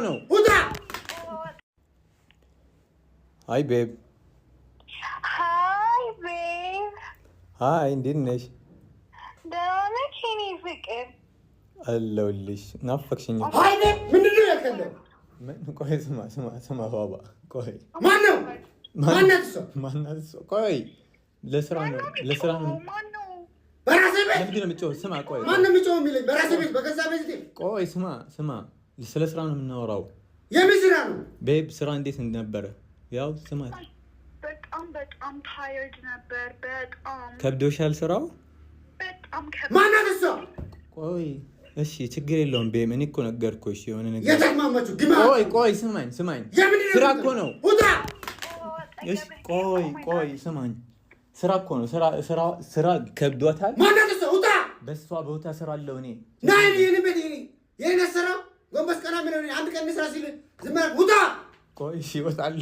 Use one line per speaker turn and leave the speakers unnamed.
ነው Hi babe
Hi babe
Hi እንዴት ነሽ
ደህና ነሽ የኔ ፍቅር
አለሁልሽ ናፈቅሽኝ
Hi babe ምንድነው ያልከለው
ምን ቆይ ስማ ባባ ቆይ
ማነው
ቆይ ለስራ ነው
በራሴ ቤት
ለምንድን ነው የምትጮህ ስማ ቆይ
ማነው የሚጮህ የሚለኝ በራሴ ቤት በገዛ ቤት
ቆይ ስማ ስለ ስራ ነው የምናወራው
የምን ስራ ነው
ቤብ ስራ እንዴት ነበረ ያው ስማ
በጣም ታየርድ ነበር በጣም
ከብዶሻል ስራው
በጣም
ማናት እሷ
ቆይ እሺ ችግር የለውም ቤም እኔ እኮ ነገርኩሽ የሆነ ነገር
የተማማችሁ ግማ
ቆይ ስማኝ ስራ እኮ ነው
ውጣ
እሺ ቆይ ስማኝ ስራ እኮ ነው ስራ ከብዶታል
ማናት እሷ ውጣ
በሷ ቦታ ስራ አለው እኔ
ናይ የኔ ቤት የኔ ስራ ጎንበስ ቀና ምን አንድ ቀን ስራ ሲል ዝም ብለህ ውጣ
ቆይ እሺ እወጣለሁ